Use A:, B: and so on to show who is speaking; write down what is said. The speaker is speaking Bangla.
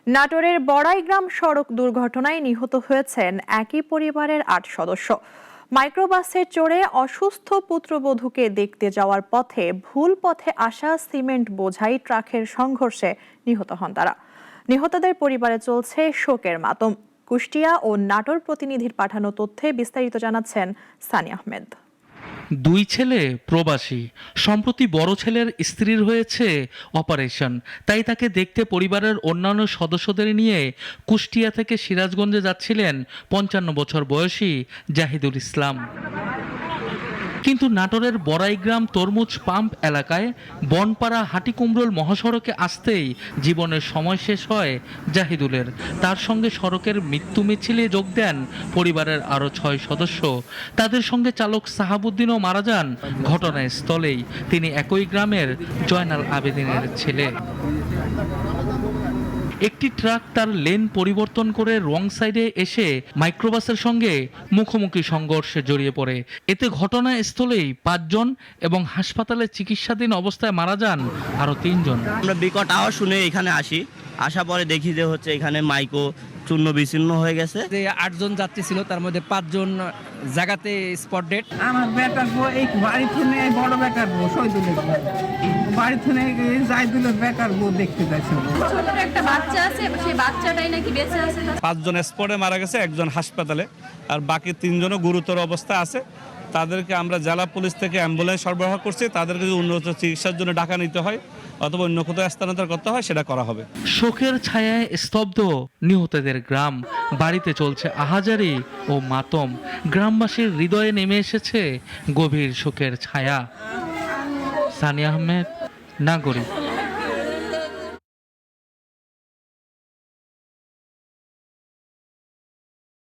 A: নাটোরের বড়াইগ্রাম সড়ক দুর্ঘটনায় নিহত হয়েছেন একই পরিবারের ৮ সদস্য। মাইক্রোবাসে চড়ে অসুস্থ পুত্রবধূকে দেখতে যাওয়ার পথে ভুল পথে আসা সিমেন্ট বোঝাই ট্রাকের সংঘর্ষে নিহত হন তারা। নিহতদের পরিবারে চলছে শোকের মাতম। কুষ্টিয়া ও নাটোর প্রতিনিধির পাঠানো তথ্যে বিস্তারিত জানাচ্ছেন সানি আহমেদ।
B: দুই ছেলে প্রবাসী, সম্প্রতি বড় ছেলের স্ত্রীর হয়েছে অপারেশন, তাই তাকে দেখতে পরিবারের অন্যান্য সদস্যদের নিয়ে কুষ্টিয়া থেকে সিরাজগঞ্জে যাচ্ছিলেন ৫৫ বছর বয়সী জাহিদুল ইসলাম। কিন্তু নাটোরের বড়াইগ্রাম তরমুজ পাম্প এলাকায় বনপাড়া হাটিকুমরুল মহাসড়কে আসতেই জীবনের সময় শেষ হয় জাহিদুলের। তার সঙ্গে সড়কের মৃত্যু মিছিলে যোগ দেন পরিবারের আরও ৬ সদস্য। তাদের সঙ্গে চালক সাহাবুদ্দিনও মারা যান ঘটনাস্থলেই। তিনি একই গ্রামের জয়নাল আবেদিনের ছেলে। একটি ট্রাক তার লেন পরিবর্তন করে রং সাইডে এসে মাইক্রোবাসের সঙ্গে মুখোমুখি সংঘর্ষে জড়িয়ে পড়ে। এতে ঘটনাস্থলেই ৫ জন এবং হাসপাতালে চিকিৎসাধীন অবস্থায় মারা যান আরও ৩ জন।
C: আমরা বিকট আওয়াজ শুনে এখানে আসা পরে দেখি যে হচ্ছে এখানে মাইকো চূর্ণ বিচ্ছিন্ন হয়ে গেছে।
D: যে ৮ জন যাত্রী ছিল, তার মধ্যে ৫ জন জায়গাতে স্পট ডেড।
E: আমার বেটার বউ এই বাড়ি থেকে বড় বেটার বউ শহীদুলের বাড়ি থেকে জাহিদুলের বেটার বউ দেখতে যাচ্ছে।
F: ছোট একটা বাচ্চা আছে, সেই বাচ্চাটাই নাকি বেঁচে আছে।
G: ৫ জন স্পটে মারা গেছে, ১ জন হাসপাতালে, আর বাকি ৩ জনও গুরুতর অবস্থা আছে। তাদেরকে আমরা জেলা পুলিশ থেকে অ্যাম্বুলেন্স সরবরাহ করছি। তাদেরকে যদি উন্নত চিকিৎসার জন্য ঢাকা নিতে হয় অথবা অন্য কোথাও স্থানান্তর করতে হয় সেটা করা হবে।
B: শোকের ছায়ায় স্তব্ধ নিহতদের গ্রাম। বাড়িতে চলছে আহাজারি ও মাতম। গ্রামবাসীর হৃদয়ে নেমে এসেছে গভীর শোকের ছায়া। সানি আহমেদ, নাগরিক।